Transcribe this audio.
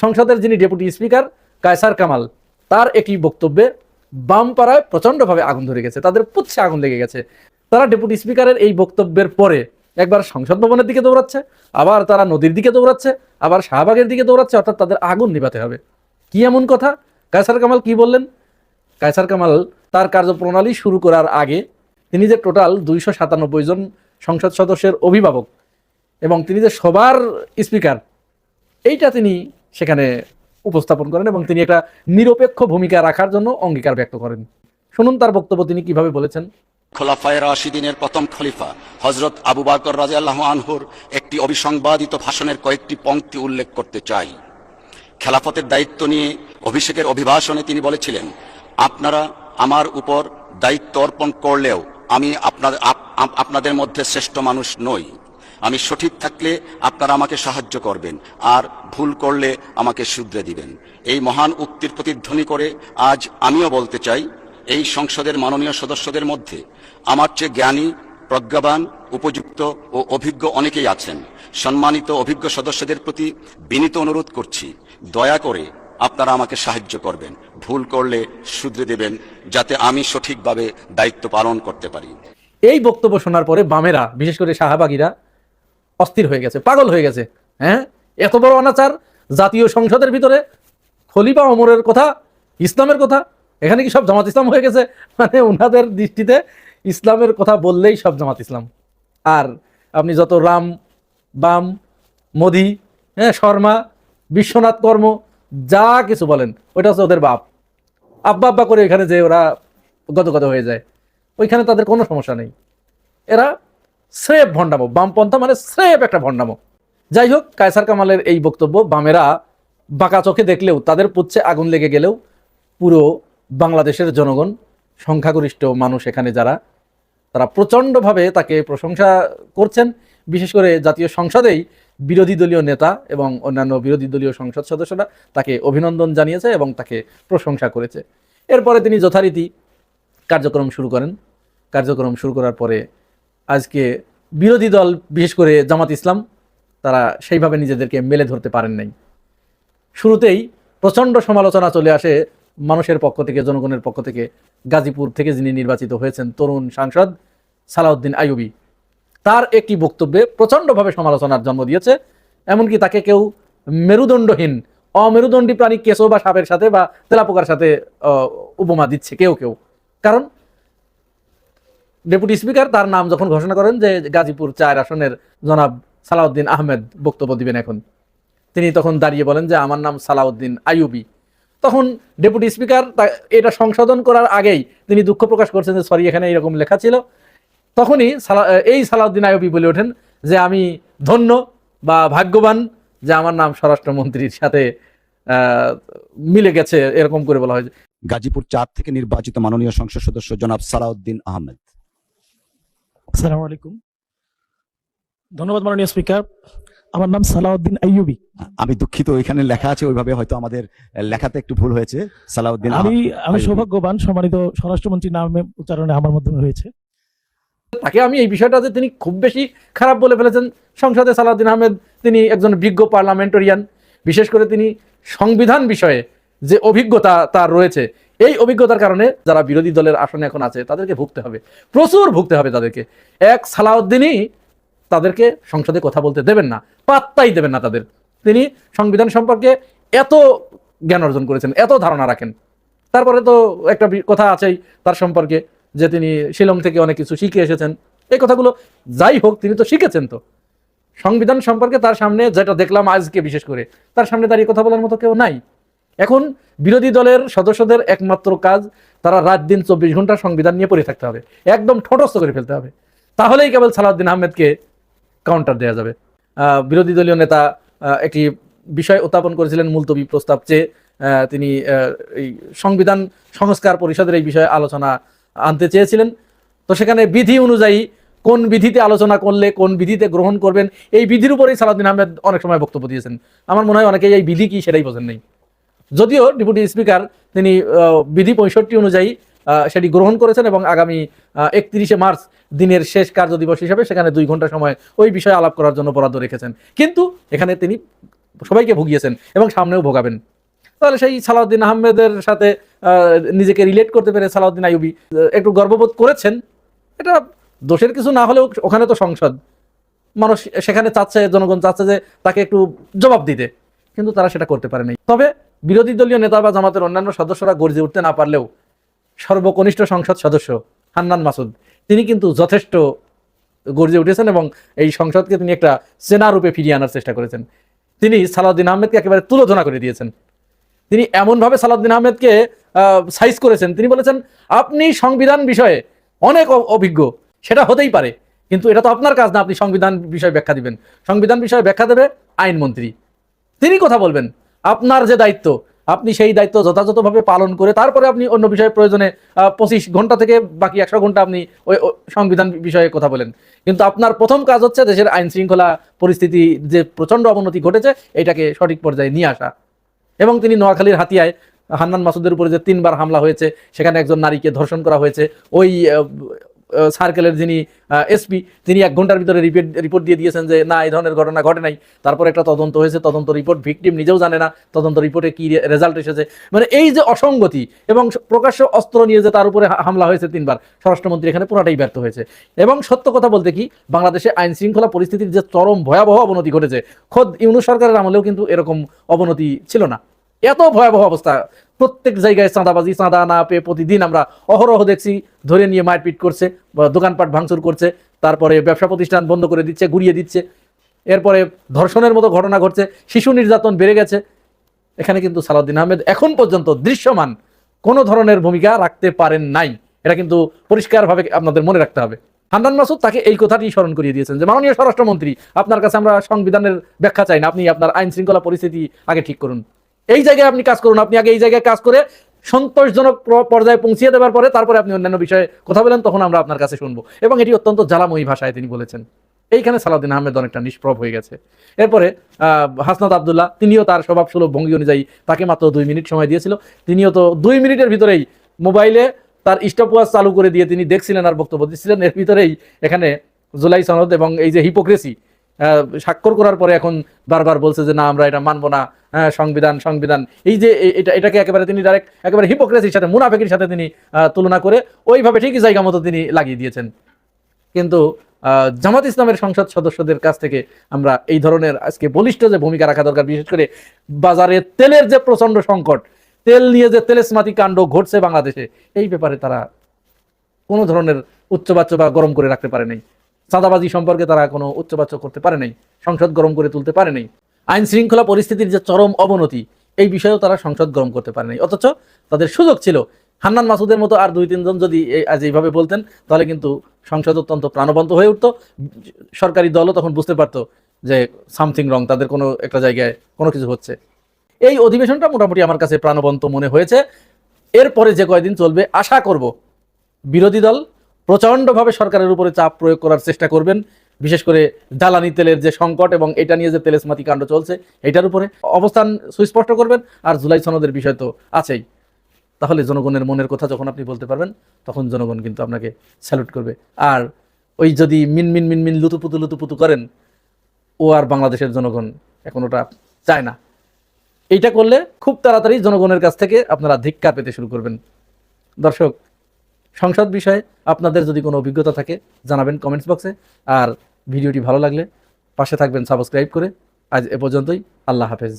সংসদের যিনি deputy speaker Kaiser Kamal, তার একটি বক্তব্যে বামপাড়ায় প্রচণ্ডভাবে আগুন ধরে গেছে, তাদের পুচ্ছে আগুন লেগে গেছে। তারা ডেপুটি স্পিকারের এই বক্তব্যের পরে একবার সংসদ ভবনের দিকে দৌড়াচ্ছে, আবার তারা নদীর দিকে দৌড়াচ্ছে, আবার শাহবাগের দিকে দৌড়াচ্ছে, অর্থাৎ তাদের আগুন নিভাতে হবে। কি এমন কথা? কায়সার কামাল কি বললেন? কায়সার কামাল তার কার্যপ্রণালী শুরু করার আগে তিনি যে টোটাল 297 জন সংসদ সদস্যের অভিভাবক এবং তিনি যে সবার স্পিকার, এইটা তিনি সেখানে উপস্থাপন করেন এবং তিনি একটা নিরপেক্ষ ভূমিকা রাখার জন্য অঙ্গীকার ব্যক্ত করেন। শুনুন তার বক্তব্য তিনি কিভাবে বলেছেন। খোলাফায়ে রাশিদিনের প্রথম খলিফা হযরত আবু বকর রাদিয়াল্লাহু আনহুর একটি অবিসংবাদিত ভাষণের কয়েকটি পংক্তি উল্লেখ করতে চাই। খেলাফতের দায়িত্ব নিয়ে অভিষেকের অভিভাষণে তিনি বলেছিলেন, আপনারা আমার উপর দায়িত্ব অর্পণ করলেও আমি আপনাদের মধ্যে শ্রেষ্ঠ মানুষ নই। আমি সঠিক থাকলে আপনারা আমাকে সাহায্য করবেন, আর ভুল করলে আমাকে শুধরে দিবেন। এই মহান উক্তির প্রতিধ্বনি করে আজ আমিও বলতে চাই, এই সংসদের মাননীয় সদস্যদের মধ্যে আমার চেয়ে জ্ঞানী, প্রজ্ঞাবান, উপযুক্ত ও অভিজ্ঞ অনেকেই আছেন। সম্মানিত অভিজ্ঞ সদস্যদের প্রতি বিনীত অনুরোধ করছি, দয়া করে আপনারা আমাকে সাহায্য করবেন, ভুল করলে শুধরে দেবেন, যাতে আমি সঠিকভাবে দায়িত্ব পালন করতে পারি। এই বক্তব্য শোনার পরে বামেরা, বিশেষ করে শাহবাগীরা অস্থির হয়ে গেছে, পাগল হয়ে গেছে। হ্যাঁ, এত বড় অনাচার জাতীয় সংসদের ভিতরে, খলিফা ওমরের কথা, ইসলামের কথা, এখানে কি সব জামাত ইসলাম হয়ে গেছে? মানে ওনাদের দৃষ্টিতে ইসলামের কথা বললেই সব জামাত ইসলাম। আর আপনি যত রাম, বাম, মোদি, হ্যাঁ, শর্মা, বিশ্বনাথ কর্ম, যা কিছু বলেন, ওইটা হচ্ছে ওদের বাপ। আব্বা আব্বা করে এখানে যে ওরা গদগদ হয়ে যায়, ওইখানে তাদের কোনো সমস্যা নেই। এরা স্রেফ ভণ্ডামো, বামপন্থা মানে স্রেফ একটা ভণ্ডামো। যাই হোক, কায়সার কামালের এই বক্তব্য বামেরা বাঁকা চোখে দেখলেও, তাদের পুচ্ছে আগুন লেগে গেলেও, পুরো বাংলাদেশের জনগণ, সংখ্যাগরিষ্ঠ মানুষ এখানে যারা, তারা প্রচণ্ডভাবে তাকে প্রশংসা করছেন। বিশেষ করে জাতীয় সংসদেই বিরোধী দলীয় নেতা এবং অন্যান্য বিরোধী দলীয় সংসদ সদস্যরা তাকে অভিনন্দন জানিয়েছে এবং তাকে প্রশংসা করেছে। এরপরে তিনি যথারীতি কার্যক্রম শুরু করেন। কার্যক্রম শুরু করার পরে আজকে বিরোধী দল, বিশেষ করে জামাত ইসলাম, তারা সেইভাবে নিজেদেরকে মেলে ধরতে পারেন নাই। শুরুতেই প্রচণ্ড সমালোচনা চলে আসে মানুষের পক্ষ থেকে, জনগণের পক্ষ থেকে। গাজীপুর থেকে যিনি নির্বাচিত হয়েছেন তরুণ সাংসদ সালাউদ্দিন আইয়ুবী, তার একটি বক্তব্যে প্রচণ্ডভাবে সমালোচনার জন্ম দিয়েছে। এমনকি তাকে কেউ মেরুদণ্ডহীন, অমেরুদণ্ডী প্রাণী কেঁচো বা সাপের সাথে বা তেলাপোকার সাথে উপমা দিচ্ছে কেউ কেউ। কারণ ডেপুটি স্পিকার তার নাম যখন ঘোষণা করেন যে গাজীপুর 4 আসনের জনাব সালাউদ্দিন আহমেদ বক্তব্য দিবেন এখন, তিনি তখন দাঁড়িয়ে বলেন যে আমার নাম সালাউদ্দিন আইয়ুবী। তখন ডেপুটি স্পিকার এটা সংশোধন করার আগেই তিনি দুঃখ প্রকাশ করছেন যে সরি, এখানে এইরকম লেখা ছিল। তখনই এই সালাউদ্দিন আইয়ুবী বলে ওঠেন যে আমি ধন্য বা ভাগ্যবান যে আমার নাম স্বরাষ্ট্রমন্ত্রীর সাথে মিলে গেছে, এরকম করে বলা হয়। গাজীপুর 4 থেকে নির্বাচিত মাননীয় সংসদ সদস্য জনাব সালাউদ্দিন আহমেদ। আসসালামু আলাইকুম। ধন্যবাদ মাননীয় স্পিকার। আমার নাম সালাউদ্দিন আইয়ুবী। আমি দুঃখিত, এখানে লেখা আছে ওইভাবে, হয়তো আমাদের লেখাতে একটু ভুল হয়েছে। সালাউদ্দিন আমি সৌভাগ্যবান, সম্মানিত স্বরাষ্ট্রমন্ত্রীর নামে উচ্চারণে আমার মাধ্যমে হয়েছে। তাকে আমি এই বিষয়টা যে তিনি খুব বেশি খারাপ বলে ফেলেছেন সংসদে, সালাউদ্দিন আহমেদ তিনি একজন বিজ্ঞ পার্লামেন্টারিয়ান, বিশেষ করে তিনি সংবিধান বিষয়ে যে অভিজ্ঞতা তার রয়েছে, এই অভিজ্ঞতার কারণে যারা বিরোধী দলের আসনে এখন আছে তাদেরকে ভুগতে হবে, প্রচুর ভুগতে হবে তাদেরকে। এক সালাউদ্দিনই তাদেরকে সংসদে কথা বলতে দেবেন না, পাত্তাই দেবেন না তাদের। তিনি সংবিধান সম্পর্কে এত জ্ঞান অর্জন করেছেন, এত ধারণা রাখেন। তারপরে তো একটা কথা আছেই তার সম্পর্কে যে তিনি শিলং থেকে অনেক কিছু শিখে এসেছেন। এই কথাগুলো যাই হোক, তিনি তো শিখেছেন। তো সংবিধান সম্পর্কে তার সামনে যেটা দেখলাম আজকে, বিশেষ করে তার সামনে দাঁড়িয়ে কথা বলার মতো কেউ নাই। এখন বিরোধী দলের সদস্যদের একমাত্র কাজ, তারা রাত দিন 24 ঘন্টা সংবিধান নিয়ে পড়ে থাকতে হবে, একদম ঠোঁটস্থ করে ফেলতে হবে, তাহলেই কেবল সালাউদ্দিন আহমেদকে কাউন্টার দেওয়া যাবে। বিরোধী দলীয় নেতা একটি বিষয় উত্থাপন করেছিলেন, মুলতবি প্রস্তাব চেয়ে। তিনি এই সংবিধান সংস্কার পরিষদের এই বিষয়ে আলোচনা আনতে চেয়েছিলেন। তো সেখানে বিধি অনুযায়ী কোন বিধিতে আলোচনা করলে কোন বিধিতে গ্রহণ করবেন, এই বিধির উপরেই সালাউদ্দিন আহমেদ অনেক সময় বক্তব্য দিয়েছেন। আমার মনে হয় অনেকেই এই বিধি কি সেটাই বোঝেন নাই। যদিও ডেপুটি স্পিকার তিনি বিধি 65 অনুযায়ী সেটি গ্রহণ করেছেন এবং আগামী 31শে মার্চ দিনের শেষ কার্য দিবস হিসেবে সেখানে 2 ঘন্টা সময় ওই বিষয়ে আলাপ করার জন্য বরাদ্দ রেখেছেন। কিন্তু এখানে তিনি সবাইকে ভুগিয়েছেন এবং সামনেও ভোগাবেন। তাহলে সেই সালাউদ্দিন আহমেদের সাথে নিজেকে রিলেট করতে পেরে সালাউদ্দিন আইয়ুবী একটু গর্ববোধ করেছেন। এটা দোষের কিছু না হলেও ওখানে তো সংসদ, মানুষ সেখানে চাচ্ছে, জনগণ চাচ্ছে যে তাকে একটু জবাব দিতে, কিন্তু তারা সেটা করতে পারে নাই। তবে বিরোধী দলীয় নেতা বা জামাতের অন্যান্য সদস্যরা গর্জে উঠতে না পারলেও সর্বকনিষ্ঠ সংসদ সদস্য হান্নান মাসুদ তিনি কিন্তু যথেষ্ট গর্জে উঠেছেন এবং এই সংসদকে তিনি একটা সেনা রূপে ফিরিয়ে আনার চেষ্টা করেছেন। তিনি সালাউদ্দিন আহমেদকে একেবারে তুলোধনা করে দিয়েছেন। তিনি এমনভাবে সালাউদ্দিন আহমেদকে সাইজ করেছেন, তিনি বলেছেন আপনি সংবিধান বিষয়ে অনেক অভিজ্ঞ, সেটা হতেই পারে, কিন্তু এটা তো আপনার কাজ না আপনি সংবিধান বিষয়ে ব্যাখ্যা দিবেন। সংবিধান বিষয়ে ব্যাখ্যা দেবে আইনমন্ত্রী, তিনি কথা বলবেন। আপনার যে দায়িত্ব আপনি সেই দায়িত্ব যথাযথভাবে পালন করে তারপরে আপনি অন্য বিষয়ে প্রয়োজনে 25 ঘন্টা থেকে বাকি 100 ঘন্টা আপনি ওই সংবিধান বিষয়ে কথা বলেন। কিন্তু আপনার প্রথম কাজ হচ্ছে দেশের আইন শৃঙ্খলা পরিস্থিতি যে প্রচন্ড অবনতি ঘটেছে এটাকে সঠিক পর্যায়ে নিয়ে আসা। এবং তিনি নোয়াখালীর হাতিয়ায় হান্নান মাসুদের উপরে যে 3 বার হামলা হয়েছে, সেখানে একজন নারীকে ধর্ষণ করা হয়েছে, ওই সার্কেলের যিনি এসপি তিনি 1 ঘন্টার ভিতরে রিপোর্ট দিয়ে দিয়েছেন যে না এই ধরনের ঘটনা ঘটে নাই। তারপর একটা তদন্ত হয়েছে, তদন্ত রিপোর্ট ভিকটিম নিজেও জানে না তদন্ত রিপোর্টে কি রেজাল্ট এসেছে। মানে এই যে অসঙ্গতি এবং প্রকাশ্য অস্ত্র নিয়ে যে তার উপরে হামলা হয়েছে 3 বার, স্বরাষ্ট্রমন্ত্রী এখানে পুরোটাই ব্যর্থ হয়েছে। এবং সত্য কথা বলতে কি বাংলাদেশে আইন শৃঙ্খলা পরিস্থিতির যে চরম ভয়াবহ অবনতি ঘটেছে, খোদ ইউনূস সরকারের আমলেও কিন্তু এরকম অবনতি ছিল না। এত ভয়াবহ অবস্থা, প্রত্যেক জায়গায় চাঁদাবাজি, চাঁদা না পেয়ে প্রতিদিন আমরা অহরহ দেখছি ধরে নিয়ে মারপিট করছে, দোকানপাট ভাঙচুর করছে, তারপরে ব্যবসা প্রতিষ্ঠান বন্ধ করে দিচ্ছে, গুড়িয়ে দিচ্ছে, এরপরে ধর্ষণের মতো ঘটনা ঘটছে, শিশু নির্যাতন বেড়ে গেছে। এখানে কিন্তু সালাউদ্দিন আহমেদ এখন পর্যন্ত দৃশ্যমান কোনো ধরনের ভূমিকা রাখতে পারেন নাই, এটা কিন্তু পরিষ্কারভাবে আপনাদের মনে রাখতে হবে। হান্নান মাসুদ তাকে এই কথাটি স্মরণ করিয়ে দিয়েছেন যে মাননীয় স্বরাষ্ট্রমন্ত্রী আপনার কাছে আমরা সংবিধানের ব্যাখ্যা চাই না, আপনি আপনার আইন শৃঙ্খলা পরিস্থিতি আগে ঠিক করুন, এই জায়গায় আপনি কাজ করুন, আপনি আগে এই জায়গায় কাজ করে সন্তোষজনক পর্যায়ে পৌঁছিয়ে দেওয়ার পরে তারপরে আপনি অন্যান্য বিষয়ে কথা বলেন, তখন আমরা আপনার কাছে শুনবো। এবং এটি অত্যন্ত জ্বালাময়ী ভাষায় তিনি বলেছেন। এইখানে সালাউদ্দিন আহমেদ অনেকটা নিষ্প্রভ হয়ে গেছে। এরপরে হাসনাত আবদুল্লাহ তিনিও তার স্বভাবসুলভ ভঙ্গি অনুযায়ী, তাকে মাত্র 2 মিনিট সময় দিয়েছিল, তিনিও তো 2 মিনিটের ভিতরেই মোবাইলে তার স্টপওয়াচ চালু করে দিয়ে তিনি দেখছিলেন আর বক্তব্য দিচ্ছিলেন। এর ভিতরেই এখানে জুলাই সনদ এবং এই যে হিপোক্রেসি স্বাক্ষর করার পরে এখন বারবার বলছে যে না আমরা এটা মানবো না, সংবিধান সংবিধান, এই যে এটাকে একেবারে তিনি ডাইরেক্ট একেবারে হিপোক্রেসির সাথে, মুনাফিকের সাথে তিনি তুলনা করে ওইভাবে ঠিকই জায়গা মতো তিনি লাগিয়ে দিয়েছেন। কিন্তু জামাত ইসলামের সংসদ সদস্যদের কাছ থেকে আমরা এই ধরনের আজকে বলিষ্ঠ যে ভূমিকা রাখা দরকার, বিশেষ করে বাজারে তেলের যে প্রচন্ড সংকট, তেল নিয়ে যে তেলেসমাতি কাণ্ড ঘটছে বাংলাদেশে, এই ব্যাপারে তারা কোনো ধরনের উচ্চবাচ্য বা গরম করে রাখতে পারে নাই। চাঁদাবাজি সম্পর্কে তারা কোনো উচ্চবাচ্য করতে পারে নাই, সংসদ গরম করে তুলতে পারে নাই। আইন শৃঙ্খলা পরিস্থিতির যে চরম অবনতি, এই বিষয়েও তারা সংসদ গরম করতে পারে নাই। অথচ তাদের সুযোগ ছিল। হান্নান মাসুদের মতো আর 2-3 জন যদি আজ এইভাবে বলতেন, তাহলে কিন্তু সংসদ অত্যন্ত প্রাণবন্ত হয়ে উঠত। সরকারি দলও তখন বুঝতে পারতো যে সামথিং রং, তাদের কোনো একটা জায়গায় কোনো কিছু হচ্ছে। এই অধিবেশনটা মোটামুটি আমার কাছে প্রাণবন্ত মনে হয়েছে। এরপরে যে কয়দিন চলবে আশা করব বিরোধী দল প্রচণ্ডভাবে সরকারের উপরে চাপ প্রয়োগ করার চেষ্টা করবেন, বিশেষ করে জ্বালানি তেলের যে সংকট এবং এটা নিয়ে যে তেলেসমাতি কাণ্ড চলছে এটার উপরে অবস্থান সুস্পষ্ট করবেন। আর জুলাই সনদের বিষয় তো আছেই। তাহলে জনগণের মনের কথা যখন আপনি বলতে পারবেন, তখন জনগণ কিন্তু আপনাকে স্যালুট করবে। আর ওই যদি মিনমিন মিনমিন লুতুপুতু করেন, ও আর বাংলাদেশের জনগণ এখন ওটা চায় না। এইটা করলে খুব তাড়াতাড়ি জনগণের কাছ থেকে আপনারা ধিক্কার পেতে শুরু করবেন। দর্শক, সংসদ বিষয়ে আপনাদের যদি কোনো অভিজ্ঞতা থাকে জানাবেন কমেন্টস বক্সে। আর ভিডিওটি ভালো লাগলে পাশে থাকবেন সাবস্ক্রাইব করে। আজ এ পর্যন্তই, আল্লাহ হাফেজ।